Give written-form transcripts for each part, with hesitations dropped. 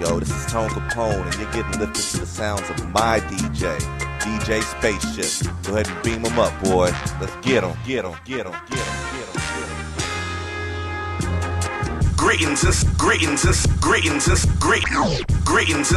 Yo, this is Tone Kapone, and you're getting lifted to the sounds of my DJ, DJ Spaceship. Go ahead and beam him up, boy. Let's get him, get him, get him, get him, get him, get him. Greetings and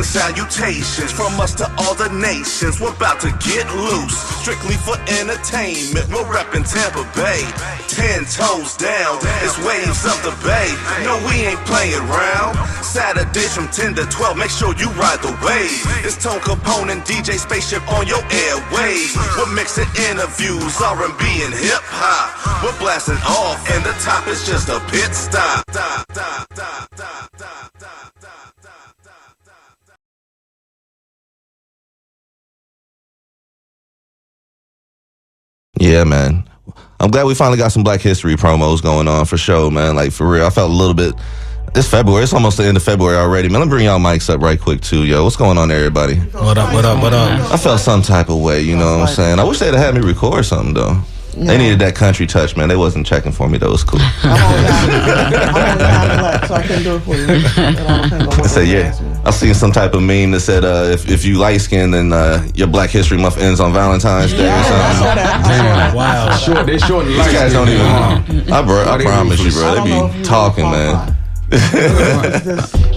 salutations from us to all the nations. We're about to get loose, strictly for entertainment. We're reppin' Tampa Bay, 10 toes down. It's waves of the bay. No, we ain't playing around. Saturdays from 10 to 12. Make sure you ride the wave. It's Tone Kapone and DJ Spaceship on your airwaves. We're mixing interviews, R&B and hip hop. We're blasting off, and the top is just a pit stop. Yeah, man. I'm glad we finally got some Black History promos going on for sure, man. Like, for real. I felt a little bit... It's February. It's almost the end of February already. Man, let me bring y'all mics up right quick, too, yo. What's going on there, everybody? What up? I felt some type of way, you know what I'm saying? I wish they'd have had me record something, though. Yeah. They needed that country touch, man. They wasn't checking for me. That was cool. I'm only half black, so I couldn't do it for you. I said, yeah. I seen some type of meme that said, if you light skinned, then your Black History Month ends on Valentine's Day or something. I saw that. Damn, wow. They short and These light. guys don't even I promise you, bro. They be talking, man.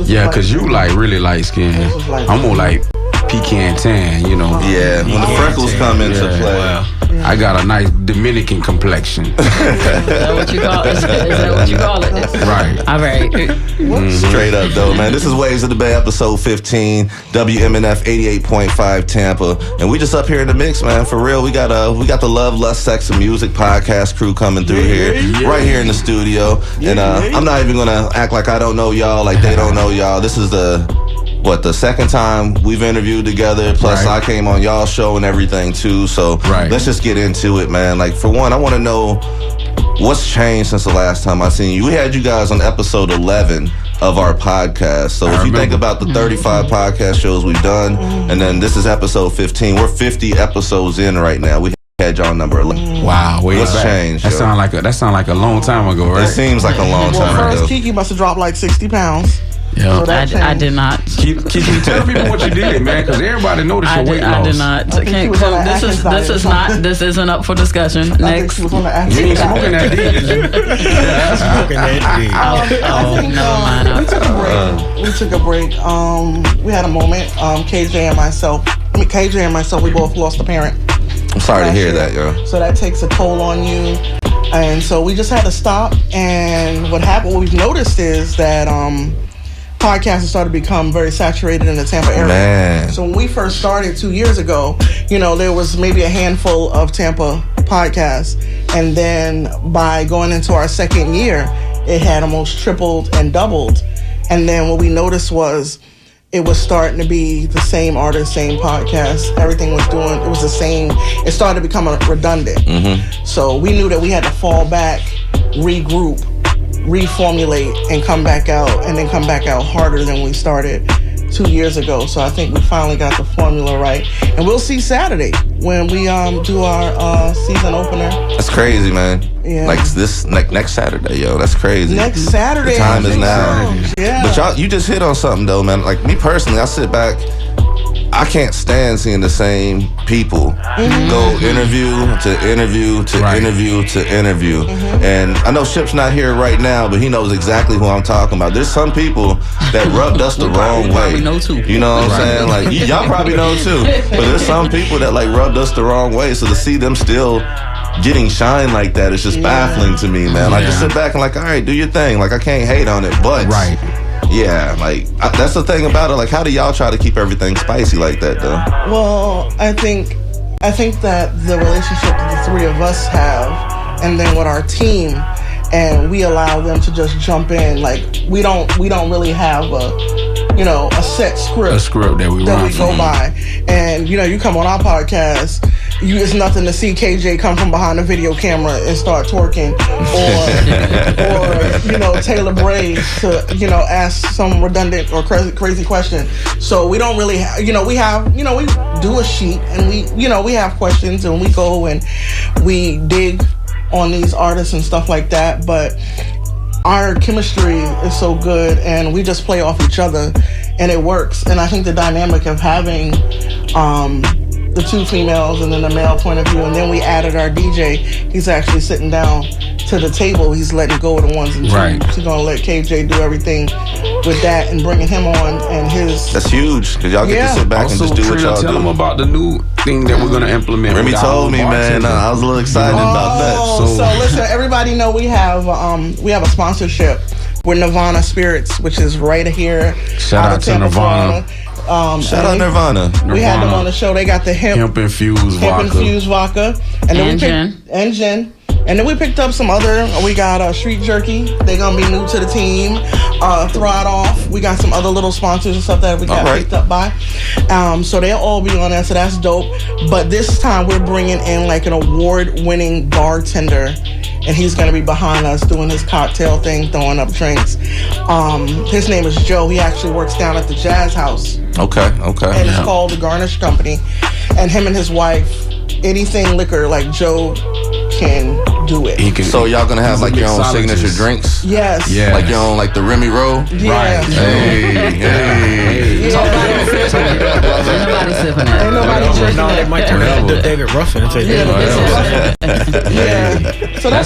Yeah, because you like really light skinned. I'm more like pecan tan, you know. Yeah, when the freckles come into play. Wow. I got a nice Dominican complexion. Is that what you call it? Is that what you call it? Right. All right. Straight up, though, man. This is Waves of the Bay, episode 15, WMNF 88.5 Tampa, and we just up here in the mix, man. For real, we got the Love, Lust, Sex, and Music podcast crew coming through right here in the studio, and I'm not even gonna act like I don't know y'all, like they don't know y'all. This is the second time we've interviewed together, plus I came on y'all's show and everything too, so let's just get into it, man. Like, for one, I want to know what's changed since the last time I seen you. We had you guys on episode 11 of our podcast, so if you think about the 35 podcast shows we've done, and then this is episode 15, we're 50 episodes in right now. We had y'all number 11. Wow, what's changed? That sound like a long time ago, right? It seems like a long time ago. First, Kiki must have dropped like 60 pounds. Yeah, so I did not. Keep tell people what you did, man, because everybody noticed your weight loss. I did not. This isn't up for discussion. Next. You ain't smoking that D, did you? Never mind. We took a break. We had a moment. KJ and myself, we both lost a parent. I'm sorry to hear that, yo. So that takes a toll on you. And so we just had to stop. And what we've noticed is that podcasts have started to become very saturated in the Tampa area. Man. So when we first started 2 years ago, there was maybe a handful of Tampa podcasts. And then by going into our second year, it had almost tripled and doubled. And then what we noticed was it was starting to be the same artist, same podcast. Everything was it was the same. It started to become redundant. Mm-hmm. So we knew that we had to fall back, regroup, reformulate, and come back out, and then come back out harder than we started 2 years ago. So I think we finally got the formula right. And we'll see Saturday when we do our season opener. That's crazy, man. Yeah. Like next Saturday, yo. That's crazy. Next Saturday. The time is now. Yeah. But you just hit on something though, man. Like, me personally, I sit back, I can't stand seeing the same people go interview to interview to interview to interview. And I know Ship's not here right now, but he knows exactly who I'm talking about. There's some people that rubbed us the wrong way. Know too. You know what I'm saying? Like, y'all probably know too. But there's some people that like rubbed us the wrong way. So to see them still getting shine like that is just baffling to me, man. I just sit back and like, all right, do your thing. Like, I can't hate on it, but yeah, like, that's the thing about it. Like, how do y'all try to keep everything spicy like that, though? Well, I think that the relationship that the three of us have, and then with our team, and we allow them to just jump in. Like, we don't really have a set script. A script that we go by. And you come on our podcast, it's nothing to see KJ come from behind a video camera and start twerking, or Taylor Bray to ask some redundant or crazy question. So we don't really have, we do a sheet, and we have questions, and we go and we dig on these artists and stuff like that, but our chemistry is so good, and we just play off each other. and it works. And I think the dynamic of having the two females and then the male point of view, and then we added our DJ. He's actually sitting down to the table. He's letting go of the ones and twos. Right. He's gonna let KJ do everything with that and bringing him on and his. That's huge because y'all get to sit back Also, and just do what y'all tell them do. about the new thing that we're gonna implement. Remy told me, man. I was a little excited about that. So listen, everybody know we have a sponsorship with Nirvana Spirits, which is right here. Shout out to Tampa, Nirvana. Florida. Shout out Nirvana. We had them on the show. They got the hemp infused vodka, and then gin. And then we picked up some other. We got Street Jerky. They're gonna be new to the team. Throw It Off. We got some other little sponsors and stuff that we got picked up by. So they'll all be on there. So that's dope. But this time we're bringing in like an award-winning bartender. And he's going to be behind us doing his cocktail thing, throwing up drinks. His name is Joe. He actually works down at the Jazz House. Okay. And it's called the Garnish Company. And him and his wife, anything liquor, like Joe can do it. So y'all gonna have like your own signature drinks? Yes. Yeah. Like your own, like the Remy Roll? Yeah. Right. Hey. Nobody's sipping that. Ain't nobody drinking No, they that. might turn into David Ruffin and say So that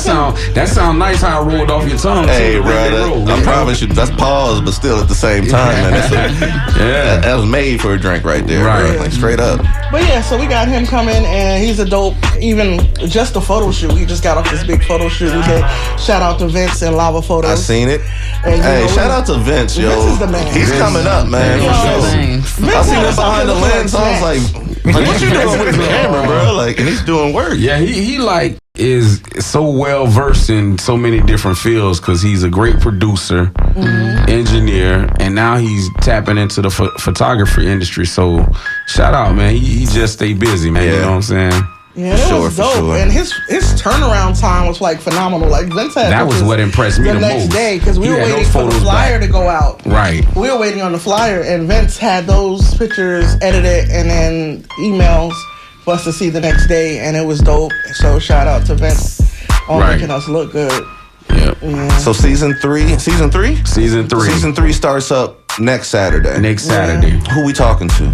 sound nice how it rolled off your tongue. Hey, too, bro, I promise you, that's pause, but still at the same time, man. That was made for a drink right there, right? Bro. Like straight up. But yeah, so we got him coming, and he's a dope. Even just the photo shoot, he just got off this big photo shoot. We did shout out to Vince and Lava Photos. I seen it. And, Hey, shout out to Vince, yo. Vince is the man. He's coming up, man. Yo, For sure. Thanks. I seen him behind the lens. I was like, what you doing with the camera, bro? Like, and he's doing work. Yeah, he like is so well versed in so many different fields because he's a great producer, engineer, and now he's tapping into the photography industry. So shout out, man. He just stay busy, man. Yeah. You know what I'm saying? Yeah, it was dope, and his turnaround time was like phenomenal. Like Vince had That was pictures what impressed me the next most. day because we He were had waiting those for the photos flyer back. to go out. Right. We were waiting on the flyer, and Vince had those pictures edited and then emails for us to see the next day, and it was dope. So shout out to Vince on making us look good. Yep. Yeah. So season three Season 3 starts up next Saturday. next Saturday. Who we talking to?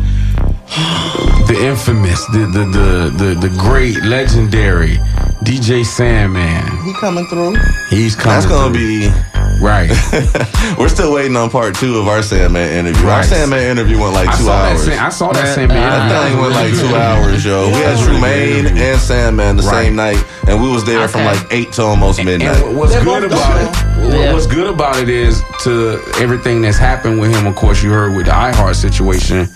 The infamous, the great, legendary DJ Sandman. He coming through. He's coming. That's gonna through. be right. We're still waiting on part 2 of our Sandman interview. Our Right. Sandman interview went like 2 hours. I saw that Sandman. That thing went like 2 hours, yo. We had Trumaine and Sandman the same night, and we was there from like 8 to almost midnight. And what's good about it? What's good about it is to everything that's happened with him. Of course, you heard with the iHeart situation.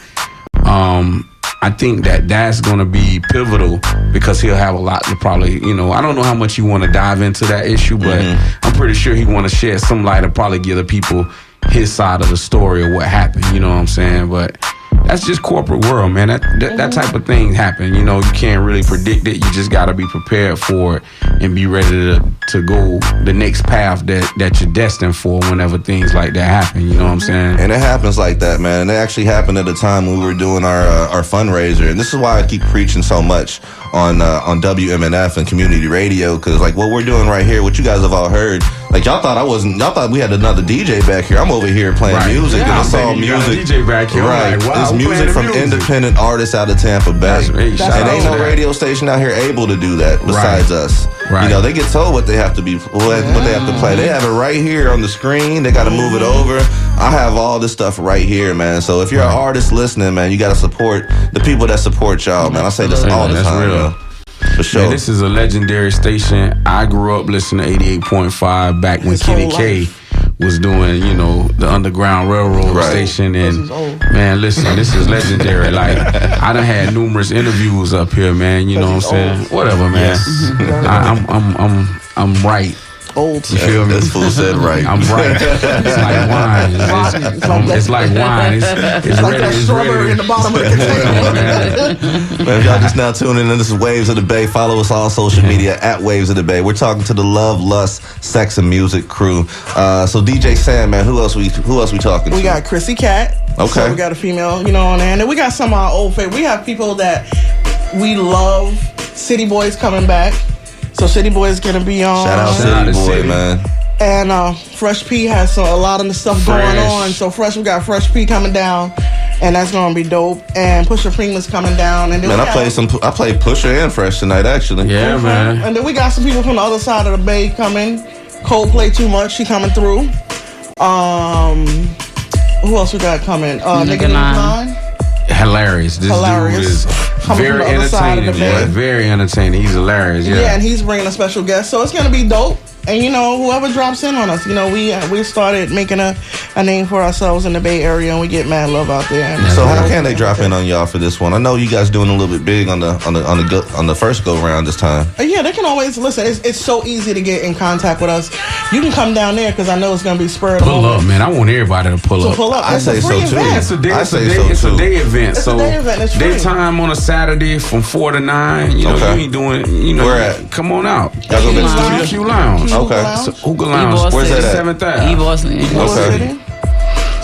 I think that's going to be pivotal because he'll have a lot to probably, I don't know how much you want to dive into that issue, but I'm pretty sure he want to shed some light and probably give the people his side of the story of what happened. You know what I'm saying? But that's just corporate world, man. That type of thing happen. You can't really predict it. You just got to be prepared for it and be ready to go the next path that you're destined for whenever things like that happen. You know what I'm saying? And it happens like that, man. And it actually happened at the time when we were doing our fundraiser. And this is why I keep preaching so much on WMNF and community radio, because like what we're doing right here, what you guys have all heard, like y'all thought we had another DJ back here. I'm over here playing music, and it's all music. DJ back here, right? Like, wow, it's music from independent artists out of Tampa Bay, and ain't no radio station out here able to do that besides us. Right. They get told what they have to be, what they have to play. They have it right here on the screen. They got to move it over. I have all this stuff right here, man. So if you're an artist listening, man, you got to support the people that support y'all, man. I say this all the time. Real. For sure. Man, this is a legendary station. I grew up listening to 88.5 back when Kenny K was doing, the Underground Railroad station. And man, listen, this is legendary. Like, I done had numerous interviews up here, man. You know what I'm saying? Whatever, man. I'm right. Old. You feel me? This fool said right. I'm right. It's like wine. It's like wine. It's like ready. that It's strawberry ready. in the bottom of the container. Man, if y'all just now tuning in, this is Waves of the Bay. Follow us on social media at Waves of the Bay. We're talking to the Love, Lust, Sex, and Music crew. So DJ Sandman, who else we talking to? We got Chrissy Cat. Okay. So we got a female, on there. And then we got some of our old favorites. We have people that we love. City Boy's coming back. So City Boy's gonna be on. Shout out City Boy, man. And Fresh P has a lot of the stuff going on. So we got Fresh P coming down, and that's gonna be dope. And Pusha Freeman's coming down. And then Man, I played Pusha and Fresh tonight, actually. Yeah, man. And then we got some people from the other side of the Bay coming. Coldplay Too Much, she coming through. Who else we got coming? Nigga 9. Hilarious. This dude is very entertaining. Yeah, very entertaining. He's hilarious. Yeah, and he's bringing a special guest, so it's gonna be dope. And whoever drops in on us, we started making a name for ourselves in the Bay Area, and we get mad love out there. So how can they drop in on y'all for this one? I know you guys doing a little bit big on the first go round this time. Yeah, they can always listen. It's so easy to get in contact with us. You can come down there because I know it's gonna be spurred. Pull up, man. I want everybody to pull up. I say so too. It's a day event. It's a day event. It's free. Daytime on a Saturday from 4 to 9. You ain't doing. Where at? Come on out. Y'all gonna be in the Q Lounge. Okay. Hookah Lounge. Where's that at? 7th Ave. Okay.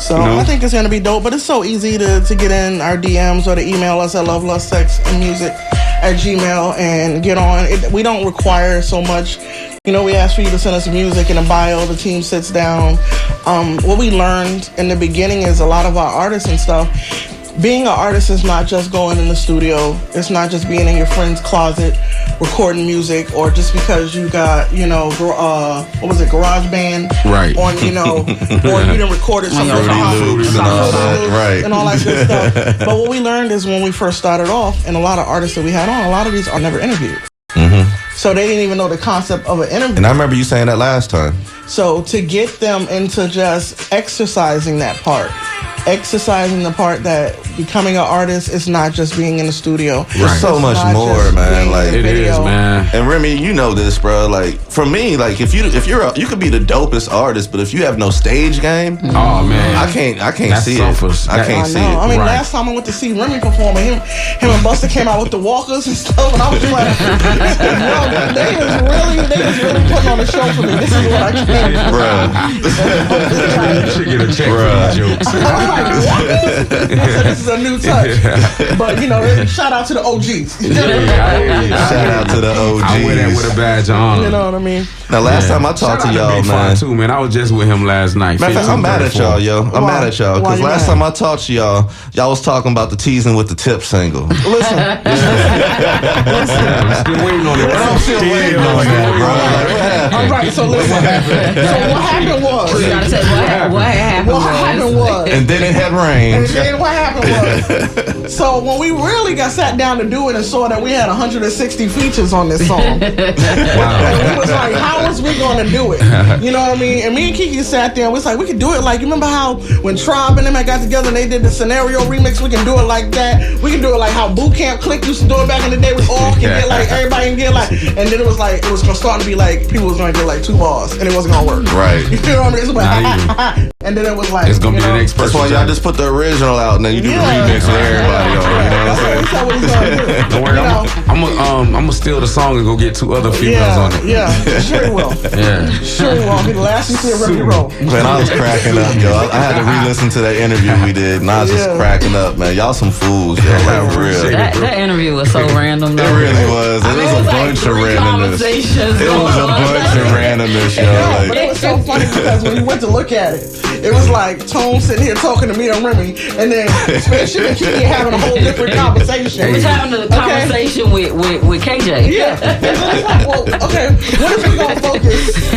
So I think it's gonna be dope, but it's so easy to get in our DMs or to email us at lovelustsex.music@gmail and get on. We don't require so much. We ask for you to send us music in a bio. The team sits down. What we learned in the beginning is a lot of our artists and stuff. Being an artist is not just going in the studio. It's not just being in your friend's closet recording music, or just because you got, GarageBand, right? Or or you done recorded some Fruity Loops and all that, right? And all that good stuff. But what we learned is when we first started off, and a lot of artists that we had on, a lot of these are never interviewed. Mm-hmm. So they didn't even know the concept of an interview. And I remember you saying that last time. So to get them into just exercising that part, exercising the part that becoming an artist is not just being in the studio. There's so much more, man. Like it is, man. And Remy, you know this, bro. Like for me, like if you could be the dopest artist, but if you have no stage game, oh man, I can't see suffers. it. I can't see it. I mean, last time I went to see Remy perform, him and Busta came out with the walkers and stuff, and I was like, they was really putting on a show for me. This is what I came, bro. You should get a check for these jokes. This is a new touch. But shout out to the OGs. Shout out to the OGs. I wear that with a badge of honor. You know what I mean? Now last time I talked to y'all, man. Too, man. I was just with him last night. I'm mad at y'all, yo. I'm mad at y'all because last time I talked to y'all was talking about the teasing with the tip single. Listen. I'm still waiting on it. I'm still waiting on that, bro. All right, so listen. So what happened was. You gotta say what happened was. And then it had rain. And then what happened was. So when we really got sat down to do it and saw that we had 160 features on this song, and we was like, how is we gonna do it? You know what I mean? And me and Kiki sat there and we was like, we could do it like, you remember how when Tribe and them got together and they did the Scenario remix? We can do it like that. We can do it like how Boot Camp Click used to do it back in the day. We all can get like, everybody can get like, and then it was gonna start to be like, people was gonna get like 2 bars and it wasn't gonna work. Right. You know what I mean? It's like, and then it was like, it's gonna be the next person. That's why y'all just put the original out and then you do the remix with everybody on. You know what I'm saying? Don't worry, I'm gonna steal the song and go get 2 other females on it. Yeah, sure he will. Yeah, sure he will. I'll be the last you see a Remy roll. Man, I was cracking up, yo. I had to re-listen to that interview we did, and I was just cracking up, man. Y'all some fools, yo. Like, for real. That interview was so random, though. It really was. It was a bunch of randomness. It was a bunch of randomness, yo. But it was so funny because when you went to look at it, it was like Tone sitting here talking to me and Remy, and then Spaceship and Kiki having a whole different conversation. We was having a conversation with KJ. Yeah. It's like, well, okay, what if we gonna focus? I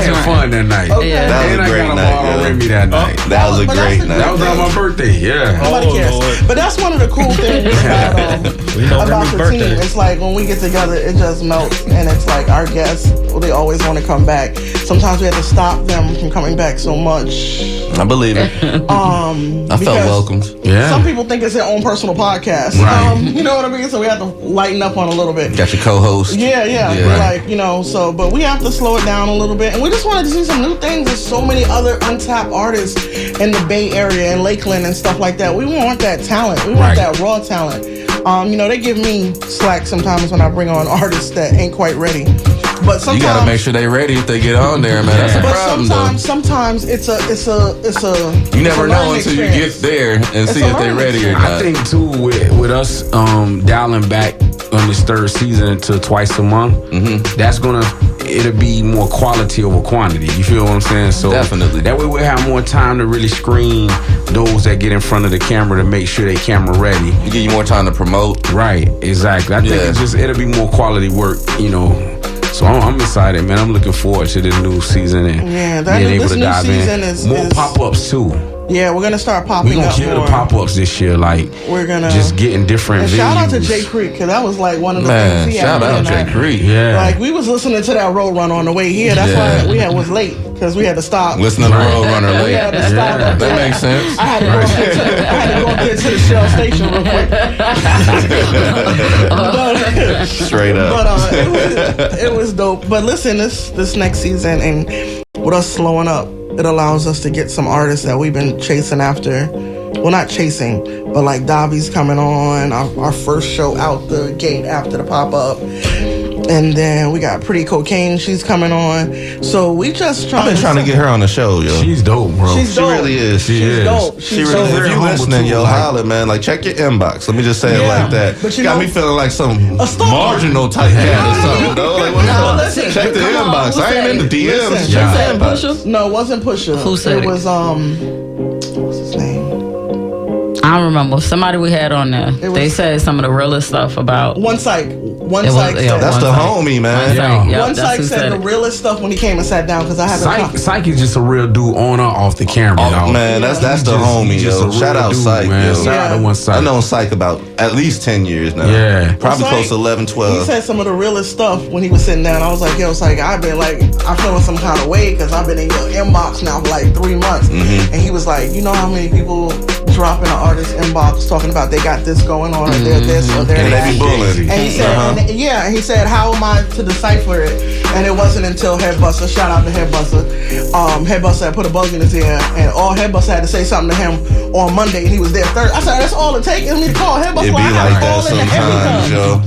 had fun that night. Okay. Yeah. That was a great night. Remy that night. That was a great night. That was on my birthday. Yeah. Nobody cares. But that's one of the cool things about the team. It's like when we get together, it just melts, and it's like our guests, they always want to come back. Sometimes we have to stop them from coming back so much. I believe it. I felt welcomed. Yeah. Some people think it's their own personal podcast. Right. You know what I mean? So we have to lighten up on a little bit. Got your co-host. Yeah. Right. Like, but we have to slow it down a little bit. And we just wanted to see some new things. There's so many other untapped artists in the Bay Area and Lakeland and stuff like that. We want that talent. We want that raw talent. They give me slack sometimes when I bring on artists that ain't quite ready. But sometimes you gotta make sure they ready if they get on there, man. That's a problem, though. Sometimes it's a. You never know until you get there and see if they ready or not. I think too with us dialing back on this third season to twice a month, it'll be more quality over quantity. You feel what I'm saying? So definitely. That way we'll have more time to really screen those that get in front of the camera to make sure they camera ready. It give you more time to promote. Right, exactly. I think it'll be more quality work, you know. So I'm excited, man. I'm looking forward to this new season and being able to dive in. More pop-ups too. Yeah, we're gonna start popping up. We're gonna kill the pop-ups this year. Like we're gonna just getting different venues. Shout out to Jay Creek, because that was like one of the things he had. Shout out Jay Creek. Yeah. Like we was listening to that Roadrunner on the way here. That's why we was late, because we had to stop. Listen to the Roadrunner late. We had to stop. That makes sense. I had to go up there to the Shell station real quick. Straight up. But it was dope. But listen, this next season, and with us slowing up, it allows us to get some artists that we've been chasing after. Well, not chasing, but like Davi's coming on, our first show out the gate after the pop-up. And then we got Pretty Cocaine, she's coming on. So we just I've been trying to get her on the show, yo. She's dope, bro. She's dope. She really is. She's dope. She really is. If you listening, yo, holla, man. Like, check your inbox. Let me just say it like that. But you got me feeling like some marginal type cat or something, though. Like, what's up? Check the inbox. I ain't in the DMs. Check the inbox. Pusha? No, it wasn't Pusha. Who said it? It was, what's his name? I don't remember. Somebody we had on there. They said some of the realest stuff about One Psych. That's the homie, man. One Psych said the realest stuff when he came and sat down, because I haven't. Psych is just a real dude on or off the camera. Oh, man, that's the homie, yo. Shout out Psych, man. yo. Shout out to One Psych. I've known Psych about at least 10 years now. Yeah. Probably close to 11, 12. He said some of the realest stuff when he was sitting down. I was like, yo, Psych, I've been like, I'm feeling some kind of way, because I've been in your inbox now for like 3 months. And he was like, you know how many people drop in an artist inbox talking about they got this going on, or they're this, or they're and that. They be bullying. And he said, and he said, how am I to decipher it? And it wasn't until Headbuster, shout out to Headbuster, Headbuster had put a bug in his ear, and all Headbuster had to say something to him on Monday, and he was there Thursday. I said, that's all it takes is me to call Headbuster. It be like that sometimes, yo.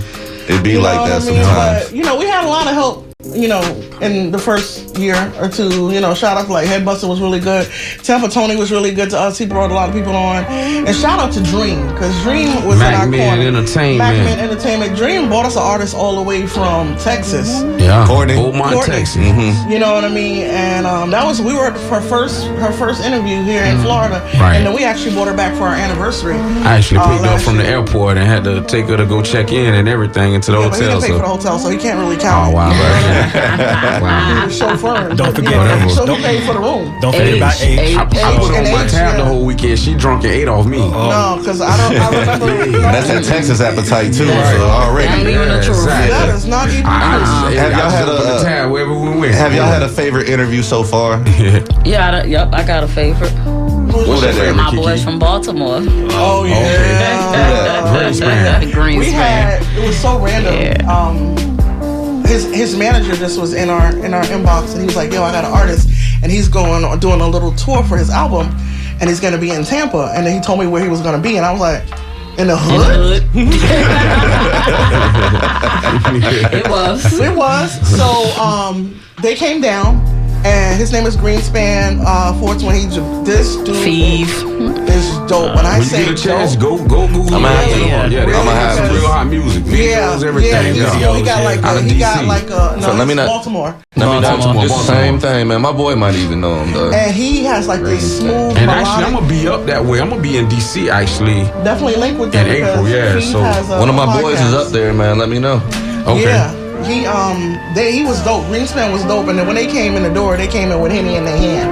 It be like that sometimes. But, we had a lot of help, in the first year or two. Shout out to like Headbuster was really good. Tampa Tony was really good to us. He brought a lot of people on. And shout out to Dream, because Dream was in our corner. Entertainment. Entertainment. Dream brought us an artist all the way from Texas. Yeah, Courtney, Texas. You know what I mean? And we were her first interview here in Florida. Right. And then we actually brought her back for our anniversary. I actually picked her up from the airport and had to take her to go check in and everything into the hotel. But he didn't pay for the hotel, so he can't really count. Oh, wow. Chauffeur. Don't forget. So he paid for the room. Don't forget about age. I put her on my tab the whole weekend. She drunk and ate off me. No, because I remember. That's that Texas appetite too. So already. I'm leaving the truth. That is not even. Have y'all had a tab wherever we went? Have y'all had a favorite interview so far? Yeah, I got a favorite. What's that favorite? My boys from Baltimore. Oh yeah. Greenspan. It was so random. Yeah. His manager just was in our inbox, and he was like, yo, I got an artist, and he's doing a little tour for his album, and he's gonna be in Tampa. And then he told me where he was gonna be, and I was like, in the hood? It was. So they came down, and his name is Greenspan 420. This dude is dope. When I when say you get a chance, dope, go Google. I'm gonna have to. Yeah, I'm gonna have real hot music, videos, everything. Yeah. He got like Baltimore. Baltimore. It's the same thing, man. My boy might even know him though. And he has like this smooth. And actually, I'm gonna be up that way. I'm gonna be in DC actually. Definitely link with them in April. Yeah, so one of my boys is up there, man. Let me know. Okay. Yeah. He was dope. Greenspan was dope, and then when they came in the door, they came in with Henny in their hand.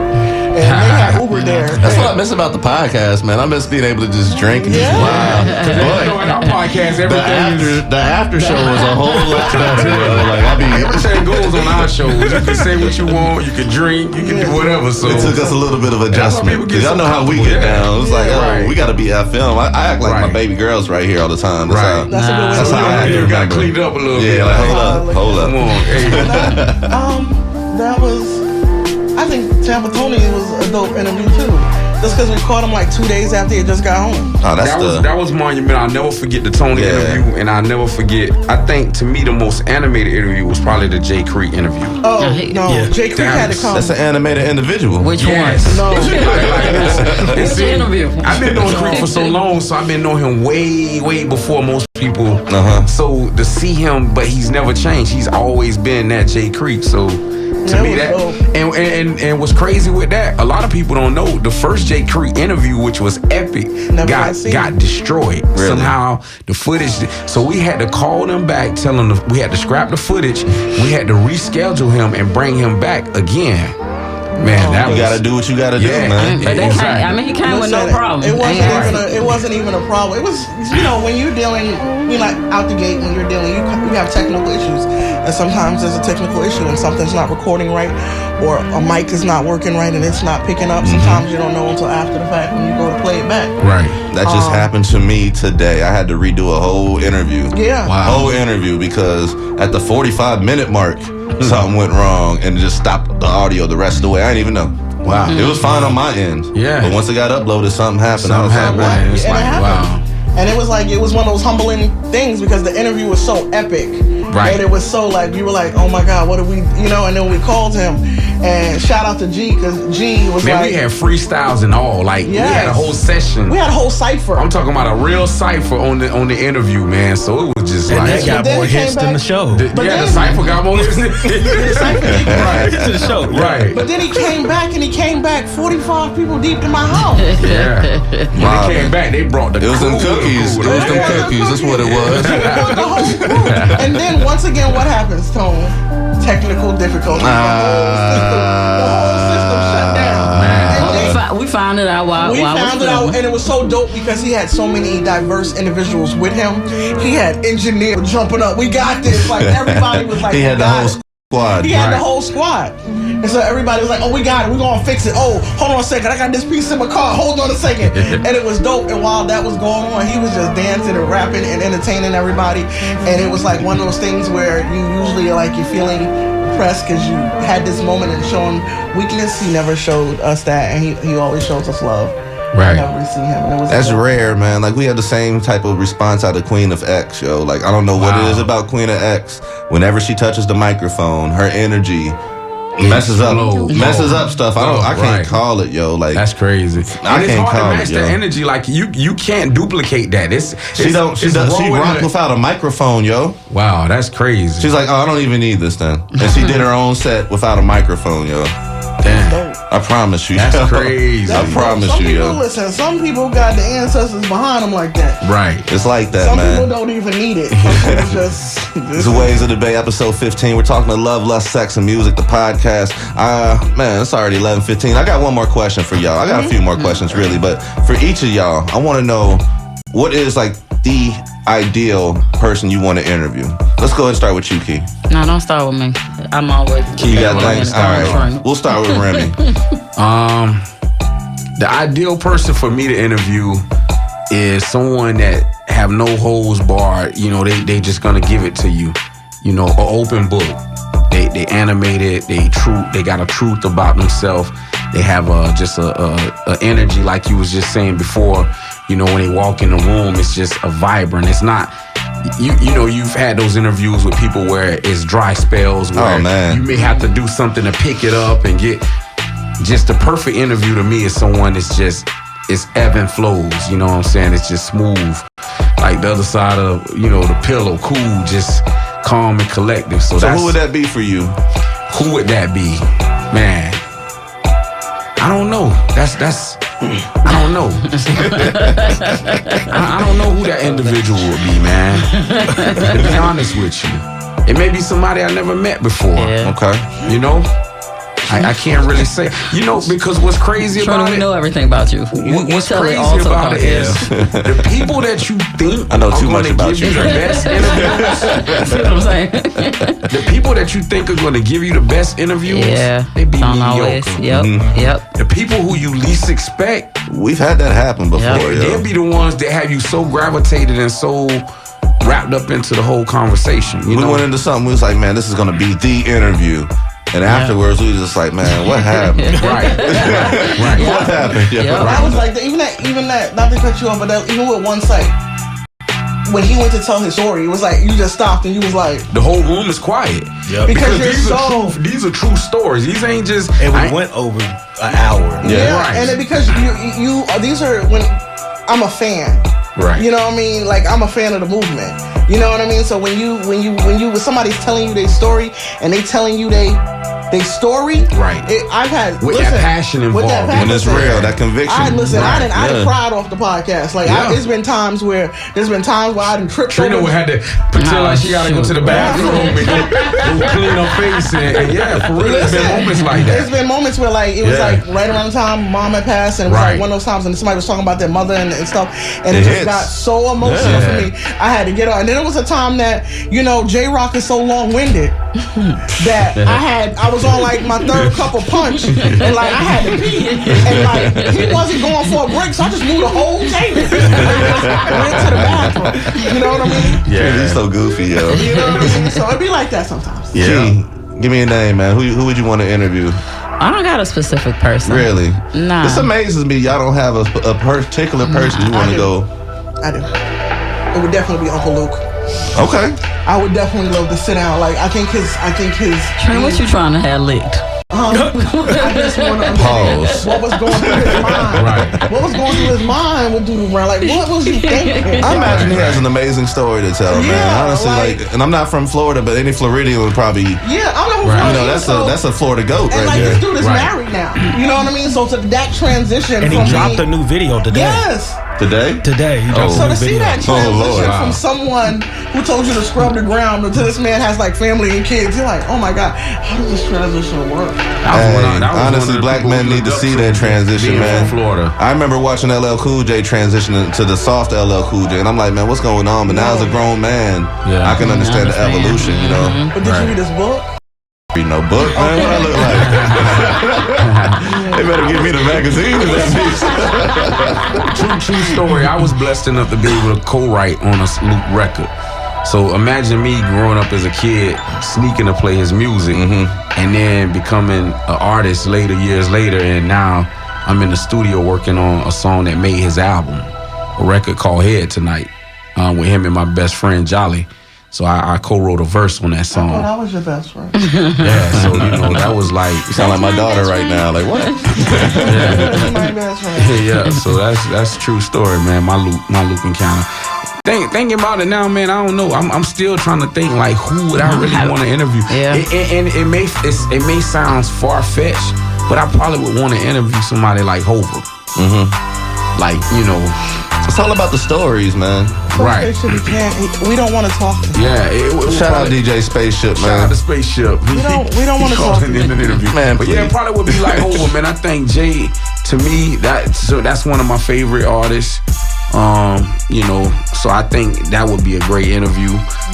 And they had Uber there. That's what I miss about the podcast, man. I miss being able to just drink and just Because in our podcast, everything the after show was a whole lot better. Like everything goes on our shows. You can say what you want, you can drink, you can do whatever. So it took us a little bit of adjustment. Y'all know how we get down. It's like, we got to be FM. I act like my baby girl's right here all the time. That's how I act. You got to clean it up a little bit. Yeah, like hold up. Come on. That was. I think Tampa Tony was a dope interview too. Just because we caught him like 2 days after he just got home. Oh, that was monumental. I'll never forget the Tony interview, and I'll never forget. I think to me the most animated interview was probably the Jay Creek interview. Oh no, Jay Creek had to come. That's an animated individual. Which one? No. What's the interview? I've been knowing Creek for so long, so I've been knowing him way before most people. So to see him, but he's never changed. He's always been that Jay Creek. So to me, that and what's crazy with that, a lot of people don't know the first Jay Creek interview, which was epic, got destroyed. Really? Somehow the footage. So we had to call them back, tell them we had to scrap the footage. We had to reschedule him and bring him back again. Man, you gotta do what you gotta do, man. But he came with no problem. It wasn't even a problem. It was, when you're dealing, out the gate, when you're dealing, you have technical issues, and sometimes there's a technical issue and something's not recording right, or a mic is not working right and it's not picking up. Sometimes you don't know until after the fact when you go to play it back. Right. That just happened to me today. I had to redo a whole interview. Yeah. Wow. Whole interview because at the 45-minute mark, something went wrong and just stopped the audio the rest of the way. I didn't even know. Wow. It was fine on my end. Yeah. But once it got uploaded, something happened. Something happened. It's like, wow. And it was one of those humbling things because the interview was so epic. Right. And it was so you were like, oh my God, what did we, and then we called him. And shout out to G, because G was we had freestyles and all. We had a whole session. We had a whole cipher. I'm talking about a real cipher on the interview, man. So it was just that got more hits than the show. The cipher got more hits than the show. Right. But then he came back 45 people deep in my house. Yeah. When he came back, they brought the It was them cookies. It was them cookies. That's what it was. The whole group. And then once again, what happens, Tone? Technical difficulties. The whole system shut down. We found it out while we found it out, and it was so dope because he had so many diverse individuals with him. He had engineers jumping up. We got this. Everybody was like, he had the whole squad. He had the whole squad. And so everybody was like, oh, we got it. We're going to fix it. Oh, hold on a second. I got this piece in my car. Hold on a second. And it was dope. And while that was going on, he was just dancing and rapping and entertaining everybody. And it was one of those things where you usually you're feeling pressed because you had this moment and showing weakness. He never showed us that. And he always shows us love. Right. Never seen him. And it was That's rare, man. We had the same type of response out of Queen of X, yo. I don't know what it is about Queen of X. Whenever she touches the microphone, her energy messes up stuff. I can't call it, yo. That's crazy. I can't call it, match the energy. You can't duplicate that. She rocked without a microphone, yo. Wow, that's crazy. She's like, oh, I don't even need this then. And she did her own set without a microphone, yo. Damn. I promise you. That's crazy. I promise you, yo. Listen, some people got the ancestors behind them like that. Right. It's like that, some man. Some people don't even need it. Some people just... This is Waves of the Bay, episode 15. We're talking to love, lust, sex, and music, the podcast. Man, it's already 11:15. I got one more question for y'all. I got a few more questions, really. But for each of y'all, I want to know, what is, the ideal person you want to interview? Let's go ahead and start with you, Key. No, don't start with me. I'm always... Key, you got things? All right. We'll start with Remy. The ideal person for me to interview is someone that have no holds barred. They just gonna give it to you. An open book. They animated. They got a truth about themselves. They have a energy, like you was just saying before. When they walk in the room, it's just a vibrant. It's not. You've had those interviews with people where it's dry spells. Where you may have to do something to pick it up and get. Just the perfect interview to me is someone that's just, it's ebb and flows, you know what I'm saying? It's just smooth. Like the other side of, the pillow, cool, just calm and collective. So who would that be for you? Who would that be? Man, I don't know. I don't know. I don't know who that individual would be, man. To be honest with you. It may be somebody I never met before. Yeah. Okay. I can't really say, because what's crazy about it. We know everything about you. What's crazy about it is the people that you think I know too much are about going to give you the best interviews. See what I'm saying? The people that you think are going to give you the best interviews, they be don't mediocre. Always. Yep. The people who you least expect, we've had that happen before. They'll be the ones that have you so gravitated and so wrapped up into the whole conversation. We went into something, we was like, man, this is going to be the interview. And afterwards, we was just like, man, what happened? Right. What happened? That was like, even that, not to cut you off, but even with one site, when he went to tell his story, it was like you just stopped and you was like, the whole room is quiet. Yep. Because these are true stories. These ain't just. And we went over an hour. Yeah, right. and then because you these are when I'm a fan. Right. You know what I mean? Like I'm a fan of the movement. You know what I mean? So when somebody's telling you their story and they telling you they story, right? I've had with that passion involved. When it's real, that conviction. I done cried off the podcast. Like there's been times where I done tripped. Trina would have to pretend like she gotta go to the bathroom and go clean her face and yeah, for real. There's been moments like that. There's been moments where like it was like right around the time mom had passed and it was like one of those times and somebody was talking about their mother and stuff and it just got so emotional for me. I had to get on. And then it was a time that J-Rock is so long-winded that I was on like my third cup of punch and like I had to pee and like he wasn't going for a break, so I just moved the whole table. Went to the bathroom. You know what I mean? Yeah, he's so goofy, yo. You know what I mean? So it'd be like that sometimes. Yeah. Give me a name, man. Who would you want to interview? I don't got a specific person. Really? Nah. This amazes me. Y'all don't have a particular person you want to go. I do. It would definitely be Uncle Luke. Okay. I would definitely love to sit down. Like I think his. Trina, what you trying to have licked? I just want to understand what was going through his mind. Right. What was going through his mind with Doodoo Brown? Like, what was he thinking? I imagine he has an amazing story to tell, man. Honestly, and I'm not from Florida, but any Floridian would probably. Yeah, I'm not from Florida. That's a Florida goat and right there. This dude is married now. You know what I mean? So to that transition, and he dropped a new video today. Yes. Today he dropped so a new to see video. that transition from someone who told you to scrub the ground to this man has like family and kids, you're like, oh my God, how does this transition work? Honestly, black men need to see that transition, man. Florida. I remember watching LL Cool J transition to the soft LL Cool J, and I'm like, man, what's going on? But now as a grown man, I can understand the evolution, you know. But did you read his book? Read no book, man. What I look like? They better give me the magazine. True story. I was blessed enough to be able to co-write on a Luke record. So imagine me growing up as a kid, sneaking to play his music, and then becoming an artist years later, and now I'm in the studio working on a song that made his album, a record called Head Tonight, with him and my best friend Jolly. So I co-wrote a verse on that song. Oh, that was your best friend. Yeah, so that was like. You sound like my daughter right now. Like what? My best friend. Yeah, so that's a true story, man. My Luke encounter. Thinking about it now, man, I don't know. I'm still trying to think like who would I really want to interview. Yeah. And it may sound far fetched, but I probably would want to interview somebody like Hova. Like it's all about the stories, man. Right. We don't want to talk to him. Yeah. Shout out DJ Spaceship, man. Shout out to Spaceship. We don't want to talk to him. In an interview, man. But yeah, it probably would be like Hova, man. I think Jay, to me, that's one of my favorite artists. So I think that would be a great interview.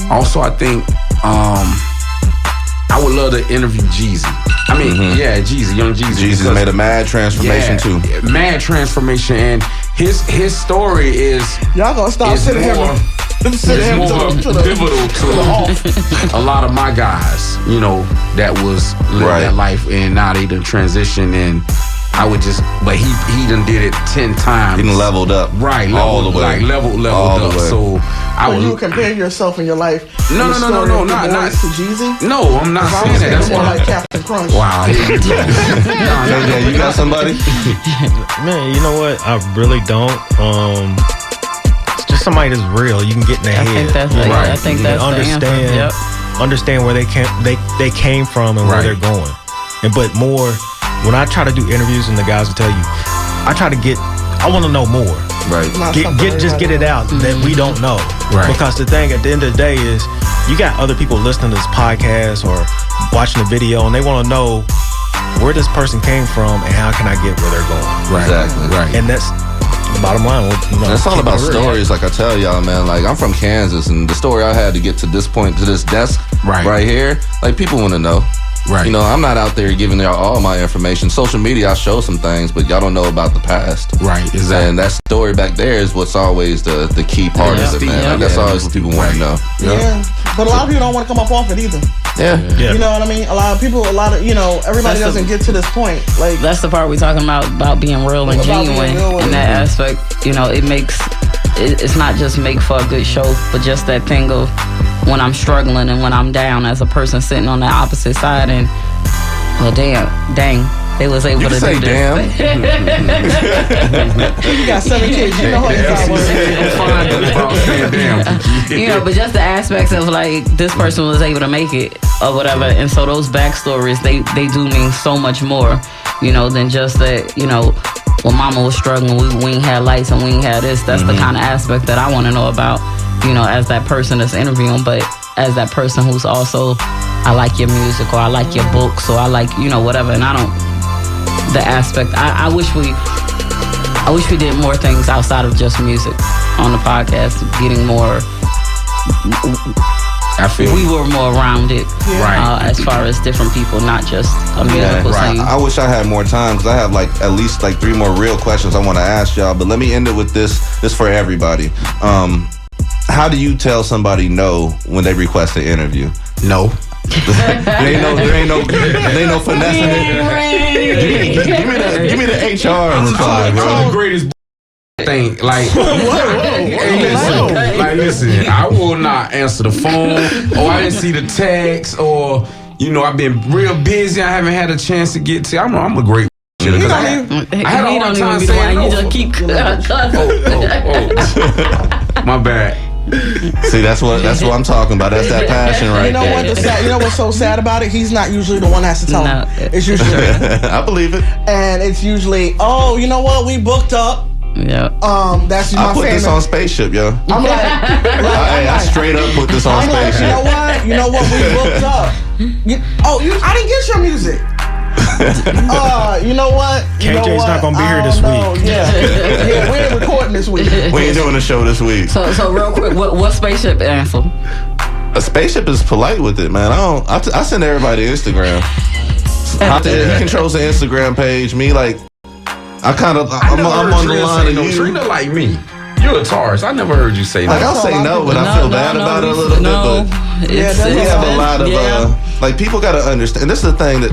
Also, I think I would love to interview Jeezy. I mean, Jeezy, young Jeezy. Jeezy made a mad transformation too. Mad transformation, and his story is. Y'all gonna stop sitting him. It's more pivotal to a lot of my guys, that was living that life, and now they done transition, and I would but he done did it 10 times. He done leveled up. Right, all the way. Like leveled up. So I would. You compare yourself in your life. No, not to Jeezy. No, I'm not saying that. That's more like Captain Crunch. Wow. You got somebody? Man, you know what? I really don't. It's just somebody that's real. You can get in their head. I think that's understand. Understand where they came from and where they're going. But more. When I try to do interviews and the guys will tell you, I want to know more. Right. Get it out that we don't know. Right. Because the thing at the end of the day is you got other people listening to this podcast or watching the video and they want to know where this person came from and how can I get where they're going. Right. Exactly. Right. And that's the bottom line. It's all about stories. Like I tell y'all, man, like I'm from Kansas and the story I had to get to this point, to this desk right here, like people want to know. Right. I'm not out there giving y'all all my information. Social media, I show some things, but y'all don't know about the past. Right, exactly. And that story back there is what's always the key part of it, man. Like, that's always what people want to know. Yeah. But a lot of people don't want to come up off it either. Yeah. You know what I mean? A lot of everybody doesn't get to this point. Like that's the part we're talking about being real and genuine. In that aspect, it makes it's not just make for a good show, but just that thing of when I'm struggling and when I'm down as a person sitting on the opposite side, and well, dang, they was able to do say this. Damn. You got 7 kids. You know how You know, but just the aspects of like this person was able to make it or whatever, and so those backstories they do mean so much more, you know, than just that. You know, when Mama was struggling, we ain't had lights and we ain't had this. That's the kind of aspect that I want to know about, you know, as that person that's interviewing, but as that person who's also, I like your music, or I like your books, or I like, you know, whatever. And I don't, the aspect, I wish we did more things outside of just music on the podcast, getting more, I feel we were more rounded, right, as far as different people, not just a musical scene. I wish I had more time, because I have like at least like 3 more real questions I want to ask y'all. But let me end it with this for everybody. How do you tell somebody no when they request an interview? No. there ain't no finessing it. Give me the HR reply, bro. The greatest thing, like, listen, I will not answer the phone, or I didn't see the text, or, you know, I've been real busy, I haven't had a chance to get to. I'm a great shit, because I had a hard time saying no. You just keep my bad. See, that's what I'm talking about. That's that passion right there. You know what's so sad about it? He's not usually the one that has to tell him. It's usually I believe it. And it's usually, oh, you know what? We booked up. Yeah. That's my I put this on Spaceship, yo. I'm like, I straight up put this on Spaceship. Like, you know what? We booked up. I didn't get your music. You know what? KJ's not gonna be here this week. Yeah, we ain't recording this week. We ain't doing a show this week. So real quick, what Spaceship answer? A Spaceship is polite with it, man. I send everybody to Instagram. He controls the Instagram page. Me, like, I'm on the line of you. Trina like me. You're a Taurus. I never heard you say like, that. I'll say no, but I feel bad about it a little bit. But we have a lot of like, people gotta understand. And this is the thing that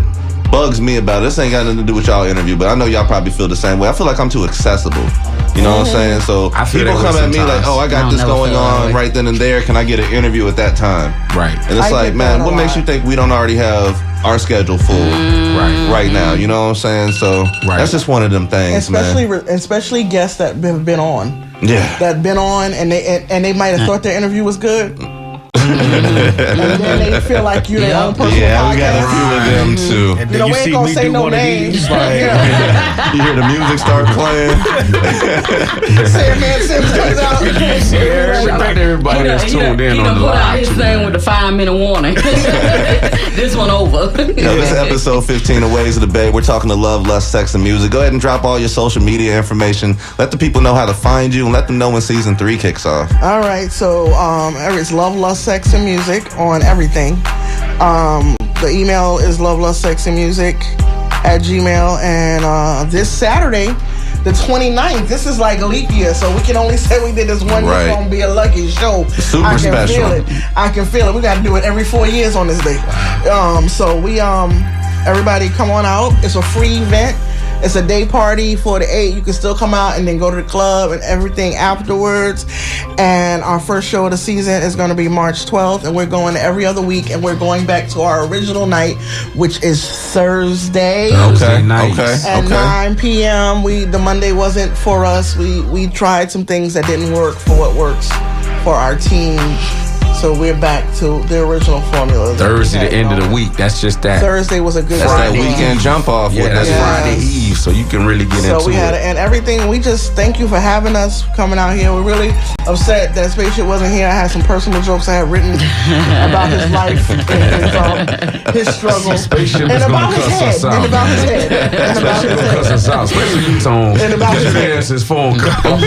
bugs me about it. This ain't got nothing to do with y'all interview, but I know y'all probably feel the same way. I feel like I'm too accessible. You know what I'm saying? So people come at me like, oh, I got this going on right then and there. Can I get an interview at that time? Right. And it's like, man, what makes you think we don't already have our schedule full right now? You know what I'm saying? So that's just one of them things, especially guests that have been on. Yeah. That been on, and they might have thought their interview was good. And then they feel like you're their own personal podcast. We got a few of them too. And then you see me do one of these, like, you hear the music start playing. Man Sims comes out. Shout out to everybody that's tuned in on the put out live. his thing with the 5-minute warning. This one over. This is episode 15 of Ways of the Bay. We're talking to love, lust, sex, and music. Go ahead and drop all your social media information. Let the people know how to find you, and let them know when season 3 kicks off. All right, so it's Love, Lust, Sex, and Music on everything. The email is lovelustSexandmusic@gmail, and this Saturday, the 29th, this is like a leap year, so we can only say we did this one year. It's gonna be a lucky show. Super special. I can feel it. We got to do it every 4 years on this day. So we everybody come on out. It's a free event. It's a day party for the 8. You can still come out and then go to the club and everything afterwards. And our first show of the season is going to be March 12th. And we're going every other week. And we're going back to our original night, which is Thursday. Okay, nice. At 9 p.m. The Monday wasn't for us. We tried some things that didn't work for what works for our team. So we're back to the original formula. Thursday, the end of the week. That's just that. Thursday was a good That's Friday. that weekend jump off. Yeah, that's Friday Eve, so you can really get into it. So we had and everything. We just thank you for having us, coming out here. We're really upset that Spaceship wasn't here. I had some personal jokes I had written about his life and his struggles. Spaceship and is about gonna his cuss head. us out. And about his head. And about Spaceship his gonna cuss head. us out. Especially you, Tone. And about his head. Just his phone call.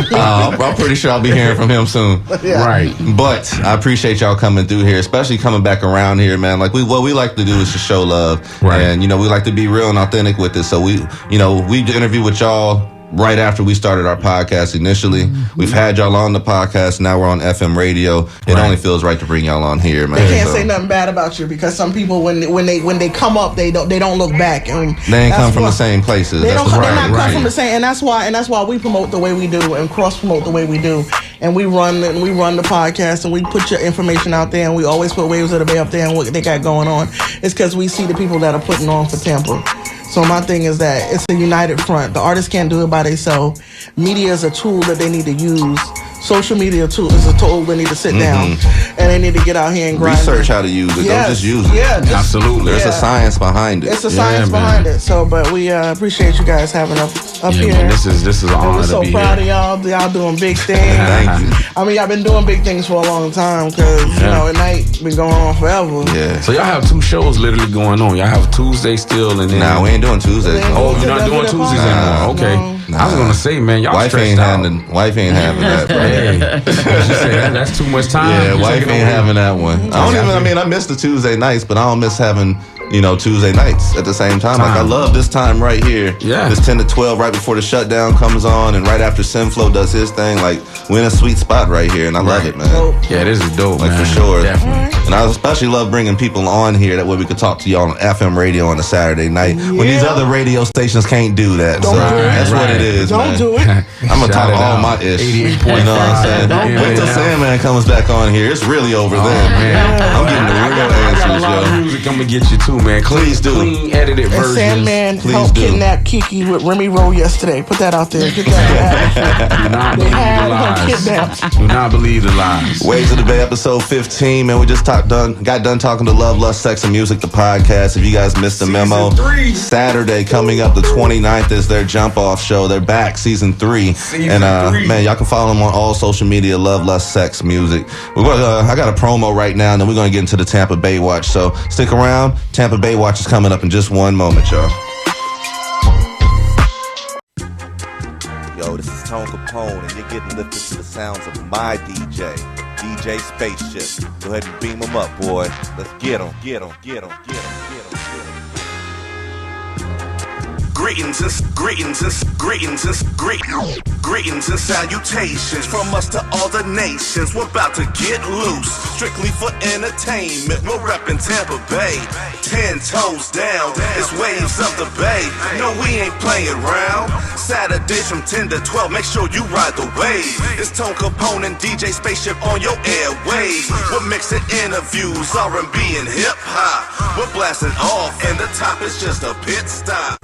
I'm pretty sure I'll be hearing from him soon. Yeah. Right. But I appreciate y'all coming through here, especially coming back around here, man. Like what we like to do is to show love, right? And we like to be real and authentic with it. So we interview with y'all right after we started our podcast initially. Mm-hmm. We've had y'all on the podcast. Now we're on FM radio. It only feels right to bring y'all on here, man. They can't say nothing bad about you because some people when they come up they don't look back, and they ain't come from the same places. They're not come from the same, and that's why we promote the way we do and cross promote the way we do. and we run the podcast, and we put your information out there, and we always put Waves of the Bay up there and what they got going on. It's because we see the people that are putting on for Tampa. So my thing is that it's a united front. The artists can't do it by themselves. Media is a tool that they need to use. Social media tool is a tool they need to sit down and they need to get out here and grind. Research how to use it. Don't just use it. Yeah, absolutely. There's a science behind it. It's a science behind it. So, but we appreciate you guys having us up here. Man, this is an honor to be here. We're so proud of y'all. Y'all doing big things. Thank you. I mean, y'all been doing big things for a long time because you know, at night been going on forever. Yeah. So y'all have 2 shows literally going on. Y'all have Tuesday still, and then nah, we ain't doing Tuesdays. Oh, you're not doing Tuesdays anymore. Okay. Nah. I was gonna say, man, y'all wife stressed ain't out. wife ain't having that, bro. She said that's too much time. Yeah, wife ain't having that one. I miss the Tuesday nights, but I don't miss having, Tuesday nights at the same time. Like, I love this time right here. Yeah. This 10 to 12 right before the shutdown comes on and right after Sinflow does his thing. Like, we're in a sweet spot right here, and I love it, man. Yeah, this is dope, like, man. for sure. Definitely. And I especially love bringing people on here. That way we could talk to y'all on FM radio on a Saturday night when these other radio stations can't do that. Don't do it. That's what it is, Don't man. do it. I'm going to talk all my ish. 88.5. You know what I'm saying? Wait till Sandman comes back on here. It's really over there. Man. I'm getting the real I got a answers, lot of yo. music. I'm gonna get you too, man. Please do. Clean edited And versions. Sandman Please helped do. kidnap Kiki with Remy Rowe yesterday. Put that out there. Get that. Do not They believe had the him lies. kidnapped. Do not believe the lies. Waves of the Bay, episode 15, man. We just got done talking to Love, Lust, Sex, and Music, the podcast. If you guys missed the memo, Season 3. Saturday coming up, the 29th is their jump off show. They're back, season 3. Season 3. Man, y'all can follow them on all social media. Love, Lust, Sex, Music. I got a promo right now, and then we're gonna get into the Tampa Bay Watch. So stick around. Tampa Bay Watch is coming up in just one moment, y'all. Yo, this is Tone Kapone, and you're getting lifted to the sounds of my DJ Spaceship. Go ahead and beam him up, boy. Let's get him. Greetings and salutations from us to all the nations. We're about to get loose, strictly for entertainment. We're reppin' Tampa Bay, 10 toes down. It's Waves of the Bay. No, we ain't playing around. Saturdays from 10 to 12. Make sure you ride the wave. It's Tone Kapone and DJ Spaceship on your airwaves. We're mixing interviews, R&B and hip hop. We're blasting off, and the top is just a pit stop.